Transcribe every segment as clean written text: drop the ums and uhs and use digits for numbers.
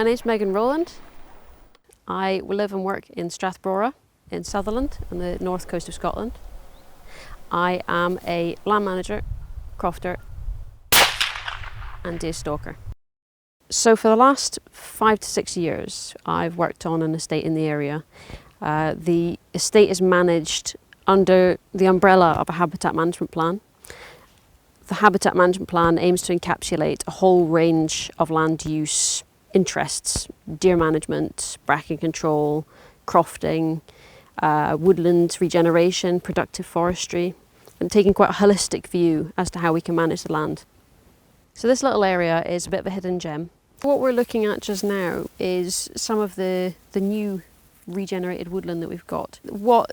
My name's Megan Rowland. I live and work in Strathbora in Sutherland on the north coast of Scotland. I am a land manager, crofter and deer stalker. So for the last 5 to 6 years I've worked on an estate in the area. The estate is managed under the umbrella of a habitat management plan. The habitat management plan aims to encapsulate a whole range of land use interests: deer management, bracken control, crofting, woodland regeneration, productive forestry, and taking quite a holistic view as to how we can manage the land. So this little area is a bit of a hidden gem. What we're looking at just now is some of the new regenerated woodland that we've got. What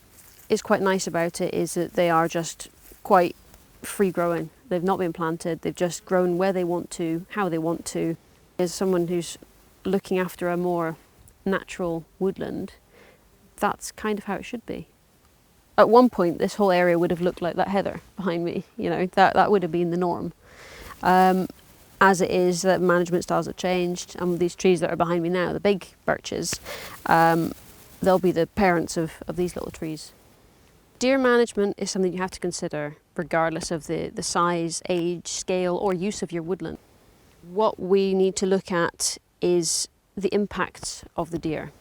is quite nice about it is that they are just quite free growing. They've not been planted, they've just grown where they want to, how they want to. As someone who's looking after a more natural woodland, that's kind of how it should be. At one point this whole area would have looked like that heather behind me, you know, that would have been the norm. As it is, that management styles have changed, and these trees that are behind me now, the big birches, they'll be the parents of these little trees. Deer management is something you have to consider regardless of the size, age, scale or use of your woodland. What we need to look at is the impact of the deer.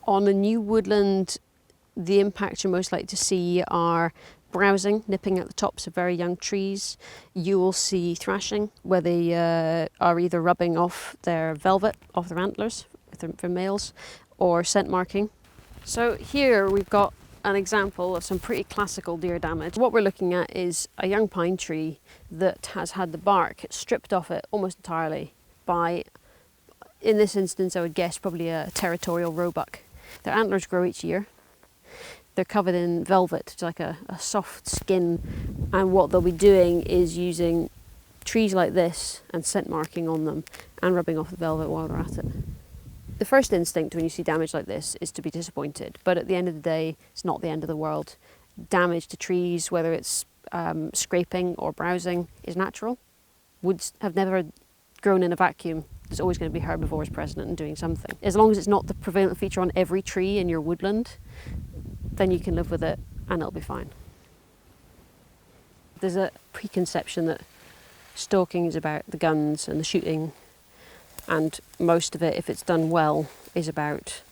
On a new woodland, the impacts you're most likely to see are browsing, nipping at the tops of very young trees. You will see thrashing, where they are either rubbing off their velvet, off their antlers for males, or scent marking. So here we've got an example of some pretty classical deer damage. What we're looking at is a young pine tree that has had the bark stripped off it almost entirely by, in this instance I would guess, probably a territorial roebuck. Their antlers grow each year. They're covered in velvet, it's like a soft skin, and what they'll be doing is using trees like this and scent marking on them and rubbing off the velvet while they're at it. The first instinct when you see damage like this is to be disappointed, but at the end of the day it's not the end of the world. Damage to trees, whether it's scraping or browsing, is natural. Woods have never grown in a vacuum. There's always going to be herbivores present and doing something. As long as it's not the prevalent feature on every tree in your woodland, then you can live with it and it'll be fine. There's a preconception that stalking is about the guns and the shooting, and most of it, if it's done well, is about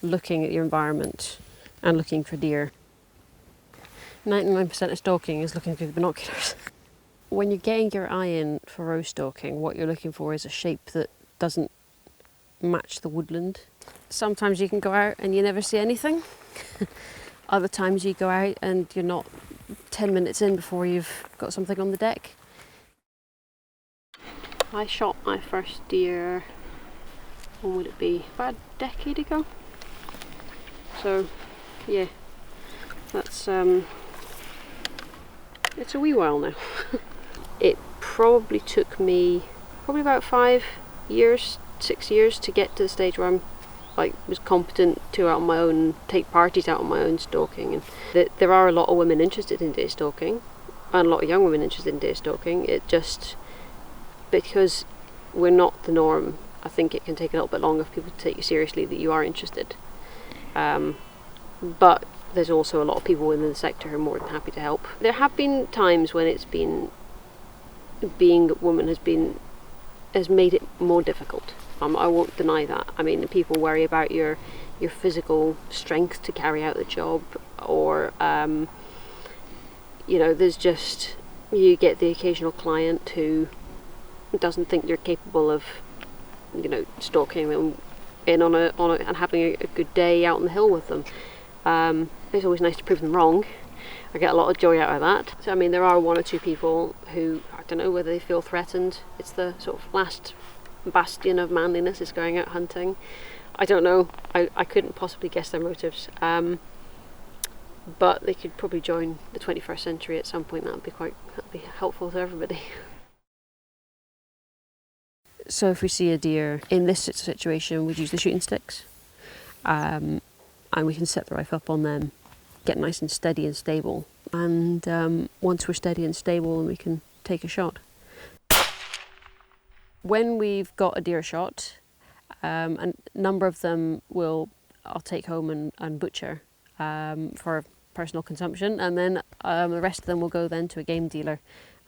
looking at your environment and looking for deer. 99% of stalking is looking through the binoculars. When you're getting your eye in for roe stalking, what you're looking for is a shape that doesn't match the woodland. Sometimes you can go out and you never see anything. Other times you go out and you're not 10 minutes in before you've got something on the deck. I shot my first deer, when would it be? About a decade ago. So yeah, that's it's a wee while now. It probably took me about 5 years, 6 years to get to the stage where I was competent to out on my own, take parties out on my own stalking. And there are a lot of women interested in deer stalking, and a lot of young women interested in deer stalking. It just, because we're not the norm, I think it can take a little bit longer for people to take you seriously that you are interested. But there's also a lot of people within the sector who are more than happy to help. There have been times when it's been, being a woman has made it more difficult. I won't deny that. I mean, people worry about your physical strength to carry out the job, or you know, there's just, you get the occasional client who doesn't think you're capable of, you know, stalking them in on a and having a good day out on the hill with them. It's always nice to prove them wrong. I get a lot of joy out of that. So I mean, there are one or two people who, I don't know whether they feel threatened. It's the sort of last bastion of manliness is going out hunting. I don't know. I couldn't possibly guess their motives. But they could probably join the 21st century at some point. That'd be helpful to everybody. So if we see a deer in this situation, we'd use the shooting sticks, and we can set the rifle up on them, get nice and steady and stable, and once we're steady and stable, we can take a shot. When we've got a deer shot, and a number of them I'll take home and butcher for personal consumption, and then the rest of them will go then to a game dealer,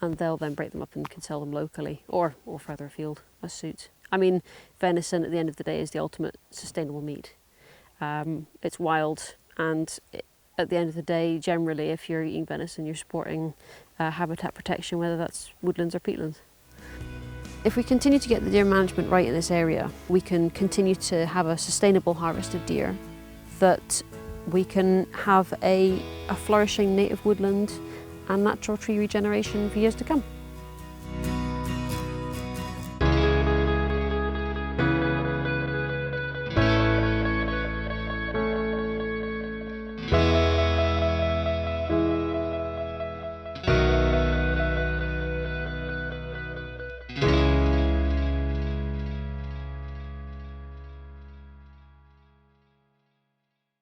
and they'll then break them up and can sell them locally or further afield as suits. I mean, venison at the end of the day is the ultimate sustainable meat. It's wild, and at the end of the day, generally, if you're eating venison, you're supporting habitat protection, whether that's woodlands or peatlands. If we continue to get the deer management right in this area, we can continue to have a sustainable harvest of deer, that we can have a flourishing native woodland and natural tree regeneration for years to come.